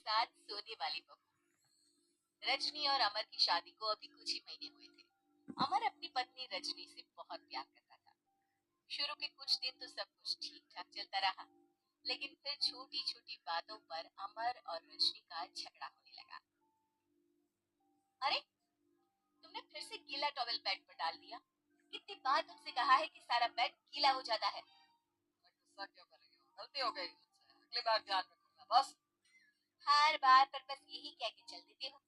साथ सोने वाली बहू। रजनी और अमर की शादी को अभी कुछ ही महीने हुए थे। अमर अपनी पत्नी रजनी से बहुत प्यार करता था। शुरू के कुछ दिन तो सब कुछ ठीक ठाक चलता रहा, लेकिन फिर छोटी छोटी बातों पर अमर और रजनी का झगड़ा होने लगा। अरे, तुमने फिर से गीला टॉवेल बेड पर डाल दिया। कितनी बार तुमसे कहा है कि सारा बेड गीला हो जाता है। गुस्सा क्यों कर रही हो? गलती हो गई मुझसे, अगली बार ध्यान रखूंगा बस। हर बार पर बस यही कह के चल देते हो।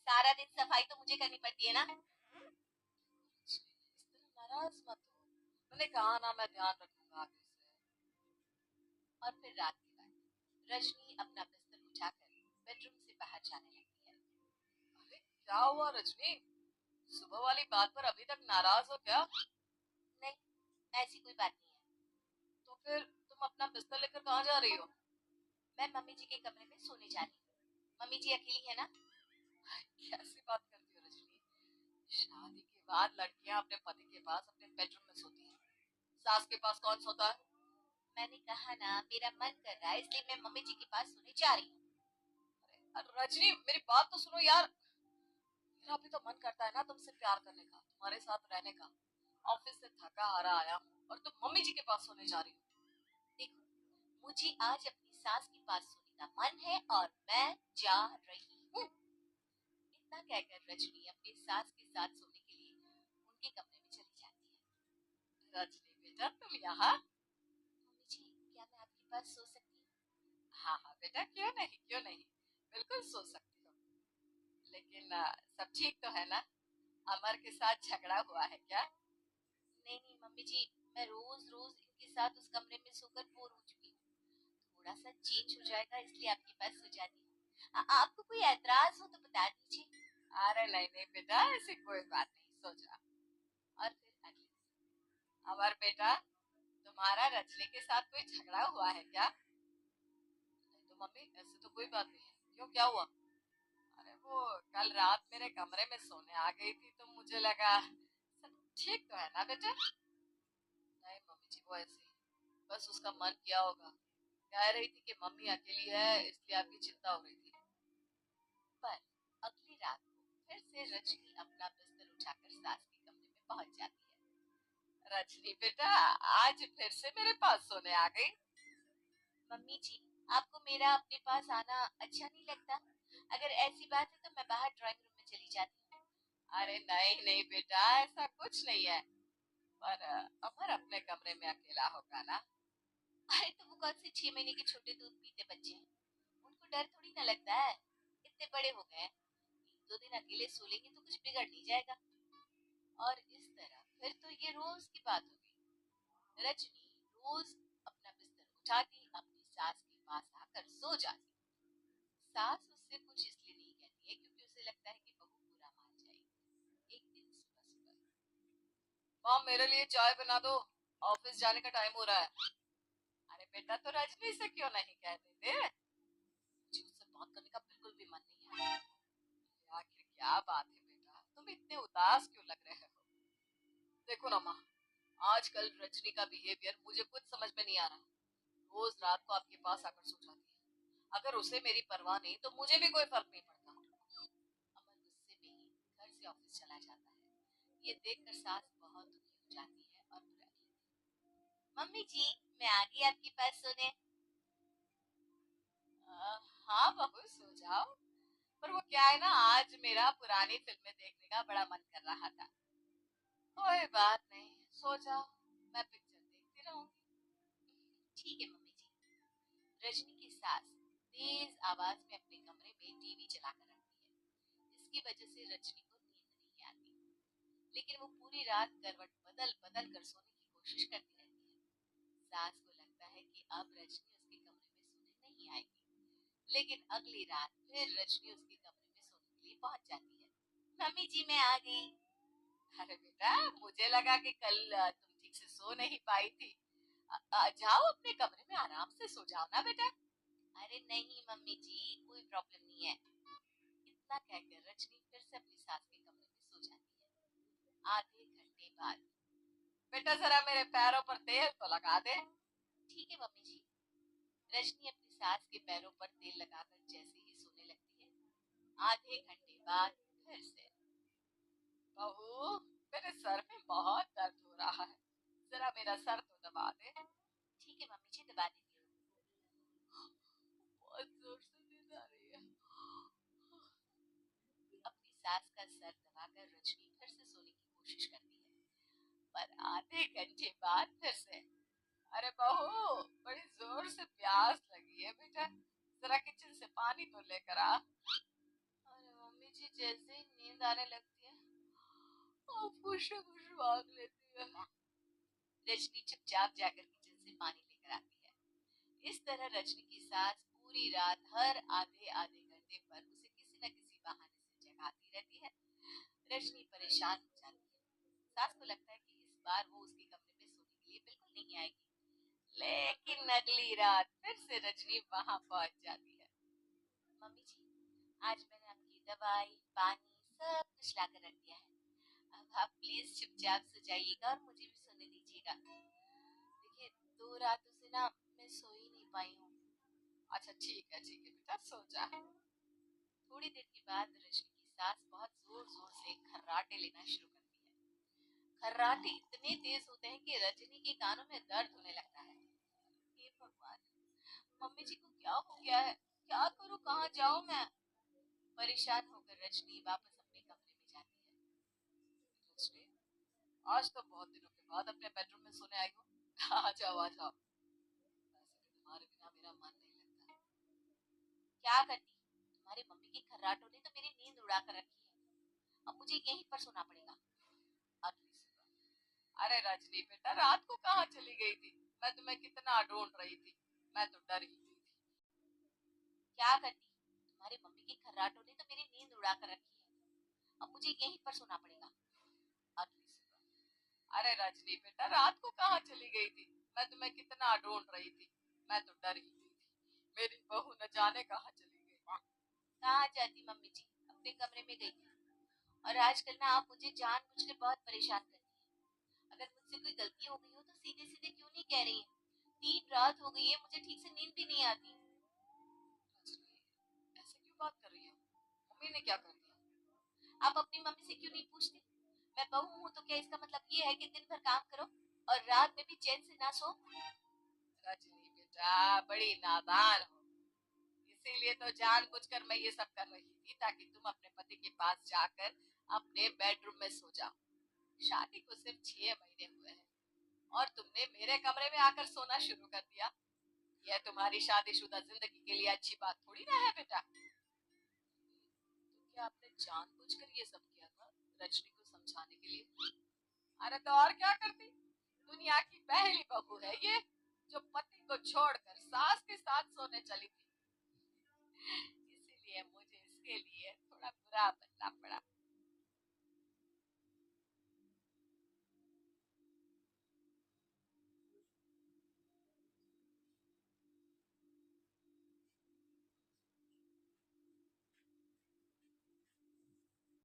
सारा दिन सफाई तो मुझे करनी पड़ती है ना। इस तरह नाराज मत हो, मैंने कहा ना मैं ध्यान रखूंगा आगे से। और फिर रात के बाद रजनी अपना बिस्तर उठाकर बेडरूम से बाहर जाने लगती है। अरे क्या हुआ रजनी, सुबह वाली बात पर अभी तक नाराज हो क्या? नहीं, ऐसी कोई बात नहीं है। तो फिर तुम अपना बिस्तर लेकर कहाँ जा रही हो? मैं मम्मी जी के कमरे में सोने जा रही हूँ। मम्मी जी अकेली है ना। कैसी बात करती हो रजनी, शादी के बाद लड़कियां अपने पति के पास अपने बेडरूम में सोती हैं, सास के पास कौन सोता है? मैंने कहा ना, मेरा मन कर रहा है इसलिए मैं मम्मी जी के पास सोने जा रही हूँ। अरे रजनी मेरी बात तो सुनो यार, मेरा भी तो मन करता है ना तुमसे प्यार करने का, तुम्हारे साथ रहने का। ऑफिस से थका हारा आया हूँ और तुम मम्मी जी के पास सोने जा रही हो। देखो, मुझे आज अपनी सास के पास सोने का मन है और मैं जा रही हूँ। इतना कहकर रजनी अपनी सास के साथ सोने के लिए उनके कमरे में चली जाती है। रजनी बेटा तुम यहाँ? मम्मी जी, क्या मैं आपके पास सो सकती हूँ? हाँ हाँ बेटा, क्यों नहीं क्यों नहीं, बिल्कुल सो सकती हो। लेकिन सब ठीक तो है ना? अमर के साथ झगड़ा हुआ है क्या? नहीं नहीं मम्मी जी, मैं रोज रोज इनके साथ उस कमरे में सोकर बोर हो चुकी हूँ। थोड़ा सा चेंज हो जाएगा इसलिए आपके पास सो जाती हूँ। आपको कोई ऐतराज हो तो बता दीजिए। अरे नहीं नहीं बेटा, ऐसी कोई बात नहीं, सो जा। और फिर अगले दिन, अमर बेटा, तुम्हारा रजनी के साथ कोई झगड़ा हुआ है क्या? नहीं तो मम्मी, ऐसे तो कोई बात नहीं है, क्यों क्या हुआ? अरे वो कल रात मेरे कमरे में सोने आ गई थी तो मुझे लगा सब ठीक तो है ना बेटा? नहीं मम्मी जी, वो ऐसे ही बस उसका मन किया होगा, कह रही थी कि मम्मी अकेली है इसलिए आपकी चिंता हो रही थी। पर अगली रात को फिर से रजनी अपना बिस्तर उठाकर सास के कमरे में पहुंच जाती है। रजनी बेटा, आज फिर से मेरे पास सोने आ गई? मम्मी जी, आपको मेरा अपने पास आना अच्छा नहीं लगता? अगर ऐसी बात है तो मैं बाहर ड्राइंग रूम में चली जाती हूँ। अरे नहीं नहीं बेटा, ऐसा कुछ नहीं है, पर अमर अपने कमरे में अकेला होगा ना? अरे तो वो कौन से 6 महीने के छोटे दूध पीते बच्चे हैं, उनको डर थोड़ी ना लगता है। इतने बड़े हो गए हैं, 1-2 दिन अकेले सो लेंगे तो कुछ बिगड़ नहीं जाएगा। और इस तरह फिर तो ये रोज की बात हो गई। रजनी रोज अपना बिस्तर उठाती, अपनी सास के पास आकर सो जाती। सास उससे कुछ इसलिए नहीं कहती है क्योंकि उसे लगता है कि बहू बुरा मान जाएगी। एक दिन सुबह सुबह, माँ मेरे लिए चाय बना दो, ऑफिस जाने का टाइम हो रहा है। अरे बेटा, तो रजनी से क्यों नहीं कह देते? मुझे उससे बात करने का बिल्कुल भी मन नहीं है। आखिर क्या बात है बेटा, तुम इतने उदास क्यों लग रहे हो? देखो ना माँ, आजकल रजनी का बिहेवियर मुझे कुछ समझ में नहीं आ रहा। रोज रात को आपके पास आकर सो जाती है, अगर उसे मेरी परवाह नहीं तो मुझे भी कोई फर्क नहीं पड़ता। अमर गुस्से में ही घर से ऑफिस चला जाता है। ये देखकर सास बहुत दुखी हो जाती है और फिर अगले दिन, मम्मी जी, मैं आ गई आपके पास सोने। हाँ बहू, सो जाओ। पर वो क्या है ना, आज मेरा पुरानी फिल्में देखने का बड़ा मन कर रहा था। कोई बात नहीं, सो जाओ, मैं पिक्चर देखती रहूंगी। ठीक है मम्मी जी। रजनी की सास तेज आवाज में अपने कमरे में टीवी चलाकर रखती है। इसकी वजह से रजनी को नींद नहीं आती, लेकिन वो पूरी रात करवट बदल बदल कर सोने की कोशिश करती रहती है। सास को लगता है कि अब रजनी उसके कमरे में सोने नहीं आएगी, लेकिन अगली रात फिर रजनी उसके कमरे में सोने के लिए पहुंच जाती है। मम्मी जी, मैं आ गई। अरे बेटा, मुझे लगा कि कल तुम ठीक से सो नहीं पाई थी। जाओ अपने कमरे में आराम से सो जाओ ना बेटा। अरे नहीं मम्मी जी, कोई प्रॉब्लम नहीं है। इतना कहकर रजनी फिर से अपनी सास के कमरे में सो जाती है। आधे घंटे बाद, बेटा जरा मेरे पैरों पर तेल तो लगा दे। ठीक है मम्मी जी। रजनी अपनी सास के पैरों पर तेल लगाकर जैसे ही आधे घंटे बाद फिर से। बहू, मेरे सर में बहुत दर्द हो रहा है, जरा मेरा सर तो दबा दे। ठीक है मम्मी जी, दबा देती हूँ। बहुत जोर से नींद आ रही है। अपनी सास का सर दबाकर रजनी फिर से सोने की कोशिश करती है, पर आधे घंटे बाद फिर से। अरे बहू, बड़ी जोर से प्यास लगी है बेटा, जरा किचन से पानी तो लेकर आ। अरे मम्मी जी, जैसे ही नींद आने लगती है फुश भाग लेती है। रजनी चुपचाप जाकर किचन से पानी लेकर आती है। इस तरह रजनी की सास पूरी रात हर आधे आधे घंटे पर उसे किसी न किसी बहाने से जगाती रहती है। रजनी परेशान हो जाती है। सास को लगता है कि इस बार वो उसके कमरे में सोने के लिए बिल्कुल नहीं आएगी, लेकिन अगली रात फिर से रजनी वहां पहुंच जाती है। मम्मी जी, आज मैंने आपकी दवाई पानी सब कुछ लाकर रख दिया है, अब आप प्लीज चुपचाप सो जाइएगा और मुझे भी सोने दीजिएगा। देखिए, 2 रातों से ना मैं सो ही नहीं पाई हूँ। अच्छा ठीक है बेटा, सो जा। थोड़ी देर के बाद रजनी की सास बहुत जोर जोर से खर्राटे लेना शुरू करती है। खर्राटे इतने तेज होते हैं कि रजनी के कानों में दर्द होने लगता है। हे भगवान, मम्मी जी को क्या हो गया है, क्या करूँ, कहाँ जाऊँ मैं? परेशान होकर रजनी वापस अपने कमरे में जाती है। रजनी, आज तो बहुत दिनों के बाद अपने बेडरूम में सोने आई हो। आ जाओ आ जाओ, वैसे भी तुम्हारे बिना मेरा मन नहीं लगता। क्या करती, तुम्हारी मम्मी के खर्राटों ने तो मेरी नींद उड़ा कर रखी है, अब मुझे यहीं पर सोना पड़ेगा। अगली सुबह। अरे रजनी बेटा, रात को कहाँ चली गई थी? मैं तुम्हें कितना ढूंढ रही थी, मैं तो डर ही गई थी। क्या करती, तुम्हारी मम्मी के खर्राटों ने तो मेरी नींद उड़ा कर रखी है, अब मुझे यहीं पर सोना पड़ेगा। अगली सुबह। अरे रजनी बेटा, रात को कहाँ चली गई थी? मैं तुम्हें कितना ढूंढ रही थी, मैं तो डर ही गई थी। मेरी बहू न जाने कहाँ चली गई। कहाँ जाती मम्मी जी, अपने कमरे में गई थी। और आजकल ना आप मुझे जानबूझकर बहुत परेशान करती हैं। अगर मुझसे कोई गलती हो गई हो तो सीधे सीधे क्यों नहीं कह रही हैं? 3 रात हो गई है, मुझे ठीक से नींद भी नहीं आती। रजनी, ऐसे क्यों बात कर रही हो? मम्मी ने क्या कर दिया? आप अपनी मम्मी से क्यों नहीं पूछते? मैं बहू हूँ तो क्या इसका मतलब ये है कि दिन भर काम करो और रात में भी चैन से ना सो? रजनी बेटा, बड़ी नादान हो, इसीलिए तो जानबूझकर मैं ये सब कर रही थी, ताकि तुम अपने पति के पास जाकर अपने बेडरूम में सो जाओ। शादी को सिर्फ 6 महीने हुए हैं और तुमने मेरे कमरे में आकर सोना शुरू कर दिया। यह तुम्हारी शादीशुदा जिंदगी के लिए अच्छी बात थोड़ी ना है बेटा। तो क्या आपने जानबूझकर ये सब किया था, रजनी को समझाने के लिए? अरे तो और क्या करती, दुनिया की पहली बहू है ये, जो पति को छोड़कर सास के साथ सोने चली थी। इसीलिए मुझे इसके लिए थोड़ा बुरा बनना पड़ा।